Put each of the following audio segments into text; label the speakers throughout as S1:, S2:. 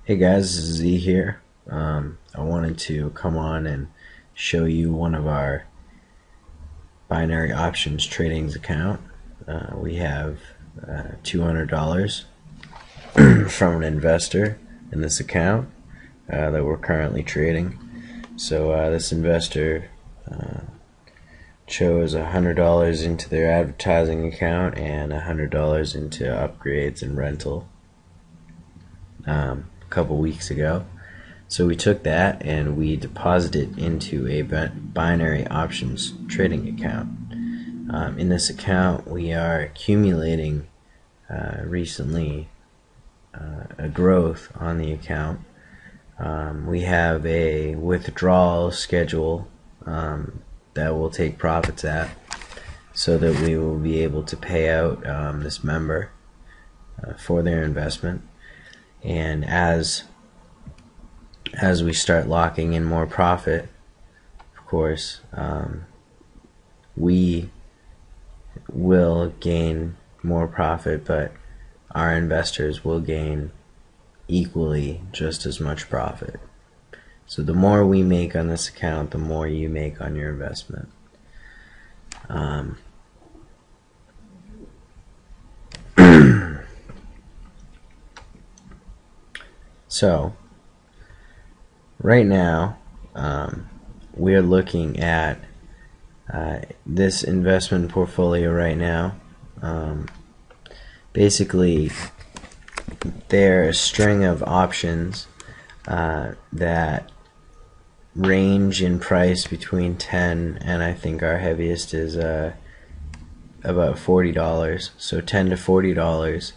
S1: Hey guys, this is Z here. I wanted to come on and show you one of our binary options tradings account. We have $200 from an investor in this account that we're currently trading. So this investor chose $100 into their advertising account and $100 into upgrades and rental a couple weeks ago. So we took that and we deposited into a binary options trading account. In this account we are accumulating recently a growth on the account. We have a withdrawal schedule that we'll take profits at, so that we will be able to pay out this member for their investment. And as we start locking in more profit, of course, we will gain more profit, but our investors will gain equally just as much profit. So the more we make on this account, the more you make on your investment. So right now we're looking at this investment portfolio right now. Basically, they're a string of options that range in price between 10 and I think our heaviest is about $40. So $10 to $40,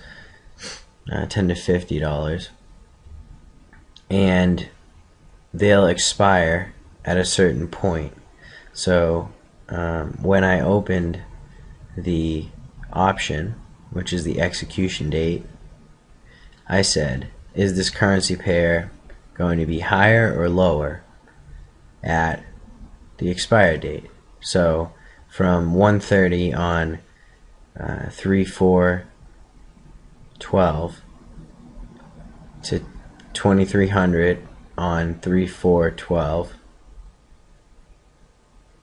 S1: $10 to $50, and they'll expire at a certain point. So when I opened the option, which is the execution date, I said, is this currency pair going to be higher or lower at the expire date? So from 1:30 on 3/4/12 to 2300 on 3/4/12,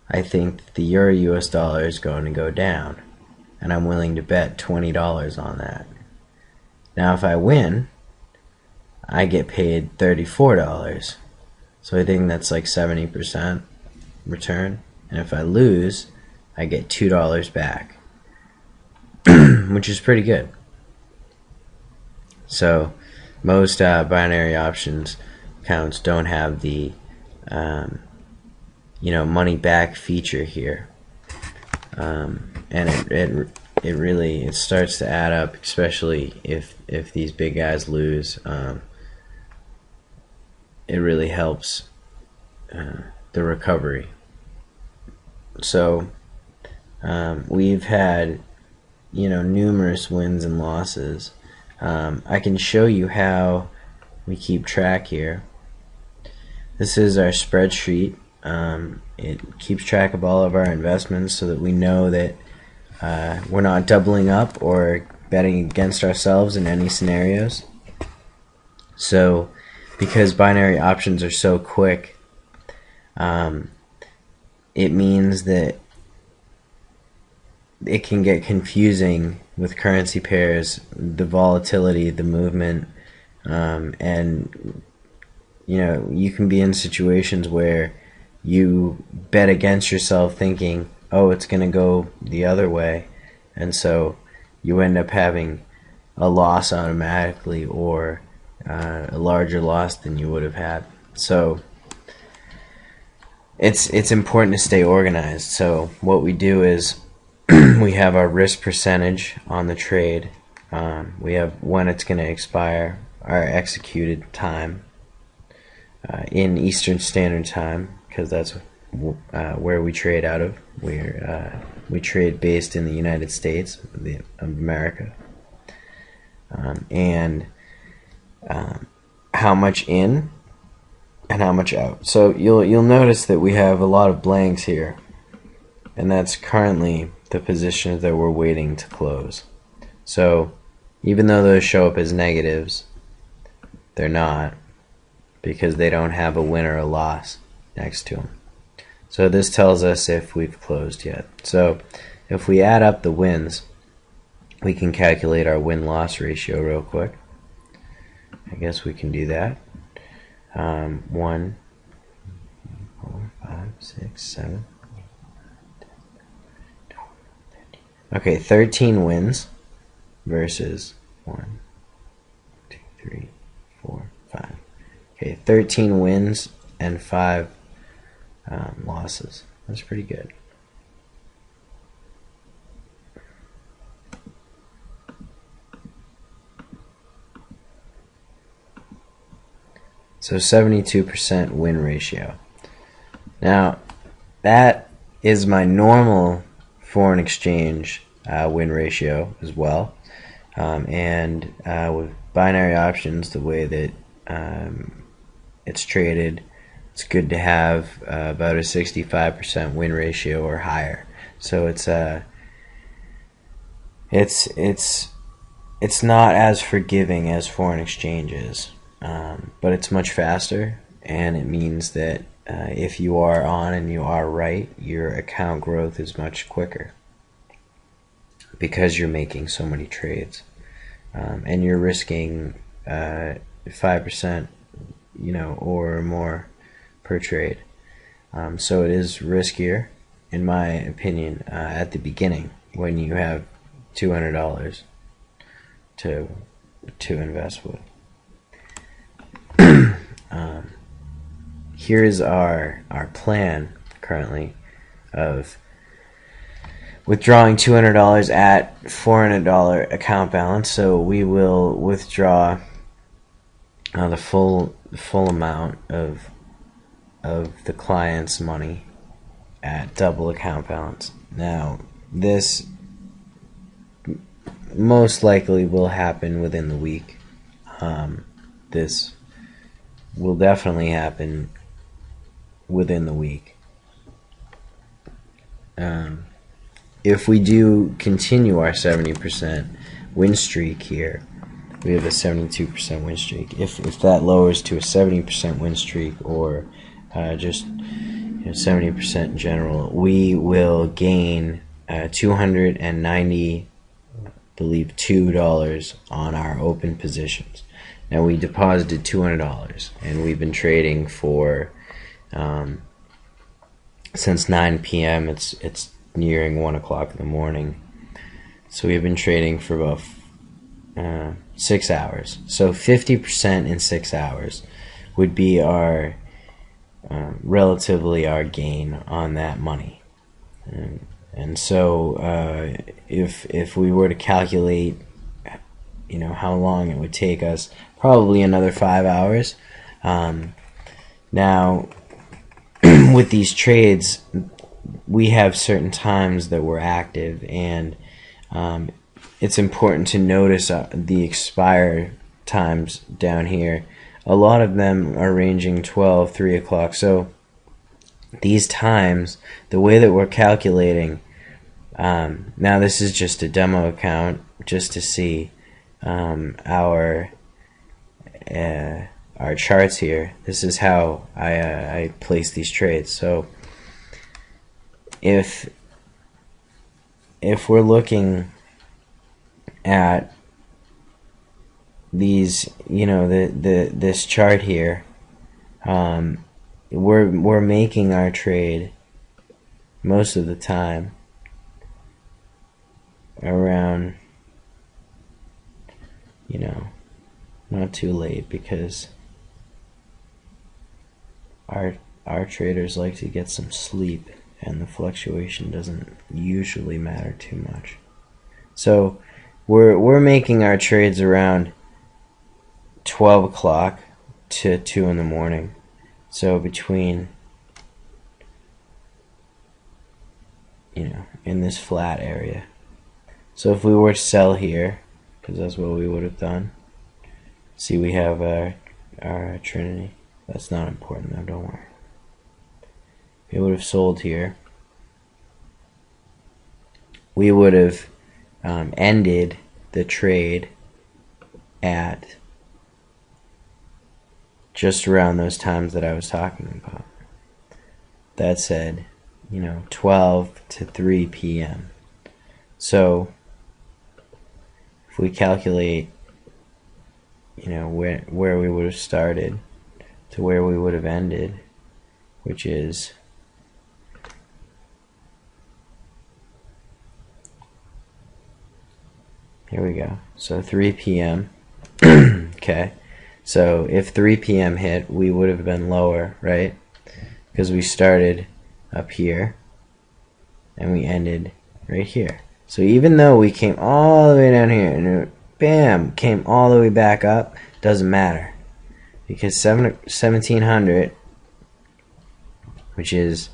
S1: I think the Euro US dollar is going to go down, and I'm willing to bet $20 on that. Now if I win, I get paid $34, so I think that's like 70% return. And if I lose, I get $2 back, which is pretty good. So most binary options accounts don't have the money back feature here, and it really starts to add up, especially if these big guys lose. It really helps the recovery. So we've had numerous wins and losses. I can show you how we keep track here. This is our spreadsheet. It keeps track of all of our investments so that we know that we're not doubling up or betting against ourselves in any scenarios. So because binary options are so quick, it means that it can get confusing with currency pairs, the volatility, the movement, and you can be in situations where you bet against yourself thinking, oh, it's going to go the other way, and so you end up having a loss automatically, or a larger loss than you would have had. So it's important to stay organized. So what we do is we have our risk percentage on the trade. We have when it's going to expire, our executed time in Eastern Standard Time, because that's where we trade out of. We trade based in the United States of America, and how much in and how much out. So you'll notice that we have a lot of blanks here, and that's currently the positions that we're waiting to close. So even though those show up as negatives, they're not, because they don't have a win or a loss next to them. So this tells us if we've closed yet. So if we add up the wins, we can calculate our win-loss ratio real quick. I guess we can do that. 1, 4, 5, 6, 7. Okay, 13 wins versus 1, 2, 3, 4, 5. Okay, 13 wins and 5 losses. That's pretty good. So 72% win ratio. Now, that is my normal foreign exchange win ratio as well. And with binary options, the way that it's traded, it's good to have about a 65% win ratio or higher. So it's not as forgiving as foreign exchange is, but it's much faster, and it means that if you are on and you are right, your account growth is much quicker because you're making so many trades, and you're risking 5%, or more per trade. So it is riskier, in my opinion, at the beginning when you have $200 to invest with. Here is our plan currently of withdrawing $200 at $400 account balance. So we will withdraw the full amount of the client's money at double account balance. Now, this most likely will happen within the week. This will definitely happen within the week. If we do continue our 70% win streak here, we have a 72% win streak. If that lowers to a 70% win streak, or just 70% in general, we will gain $290, I believe, $2 on our open positions. Now, we deposited $200, and we've been trading for since 9 p.m. It's nearing 1 o'clock in the morning. So we've been trading for about 6 hours. So 50% in 6 hours would be our relatively our gain on that money. And so if we were to calculate how long it would take us, probably another 5 hours. Now, with these trades, we have certain times that we're active, and it's important to notice the expire times down here. A lot of them are ranging 12, 3 o'clock. So these times, the way that we're calculating, now this is just a demo account just to see our charts here. This is how I place these trades. So if we're looking at these, this chart here, we're making our trade most of the time around, not too late, because our traders like to get some sleep, and the fluctuation doesn't usually matter too much. So we're making our trades around 12 o'clock to 2 in the morning. So between, in this flat area. So if we were to sell here, because that's what we would have done. See, we have our Trinity. That's not important though, don't worry. We would have sold here. We would have ended the trade at just around those times that I was talking about. That said, 12 to 3 p.m. So if we calculate, where we would have started to where we would have ended, which is here we go. So 3 p.m. Okay. So if 3 p.m. hit, we would have been lower, right? Because we started up here and we ended right here. So even though we came all the way down here and it, bam, came all the way back up, doesn't matter. Because 1700, which is,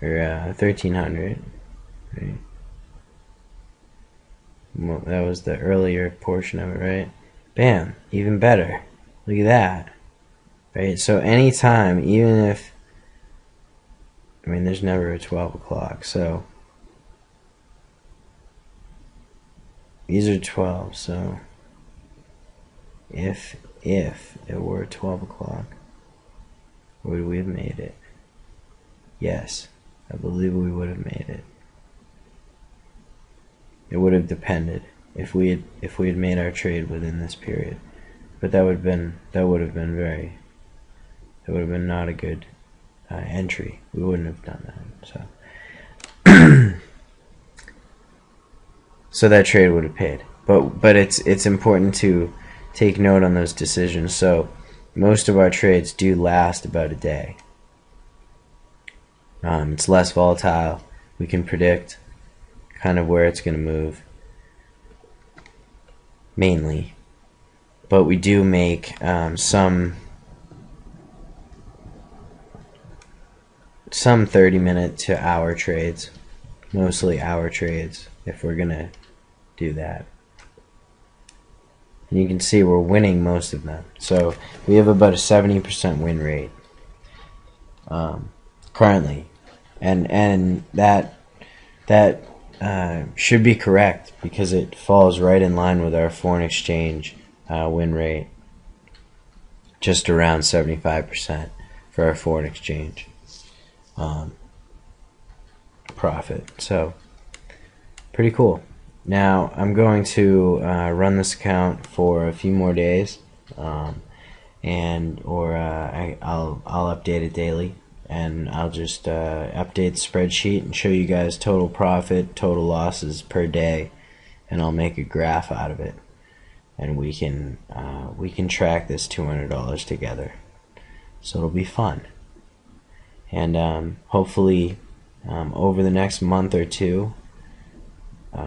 S1: or 1300, right? Well, that was the earlier portion of it, right? Bam, even better. Look at that. Right? So anytime, even if, there's never a 12 o'clock, so these are 12, so if it were 12 o'clock, would we have made it? Yes, I believe we would have made it. It would have depended if we had made our trade within this period, but that would have been not a good entry. We wouldn't have done that. So that trade would have paid. But it's important to take note on those decisions. So most of our trades do last about a day. It's less volatile. We can predict kind of where it's going to move mainly, but we do make some 30-minute to hour trades, mostly hour trades if we're gonna do that. And you can see we're winning most of them, so we have about a 70% win rate currently, and that should be correct because it falls right in line with our foreign exchange win rate, just around 75% for our foreign exchange profit. So pretty cool. Now I'm going to run this account for a few more days, I'll update it daily, and I'll just update the spreadsheet and show you guys total profit, total losses per day, and I'll make a graph out of it, and we can track this $200 together. So it'll be fun, and hopefully over the next month or two,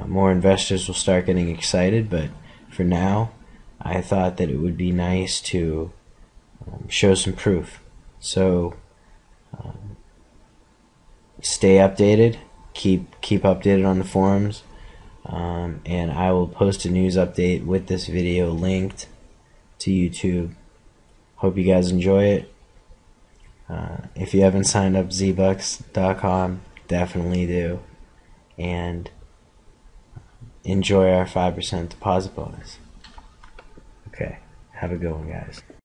S1: more investors will start getting excited. But for now, I thought that it would be nice to show some proof. So stay updated, keep updated on the forums, and I will post a news update with this video linked to YouTube. Hope you guys enjoy it. If you haven't signed up, ZBuxz.com, definitely do, and enjoy our 5% deposit bonus. Okay, have a good one, guys.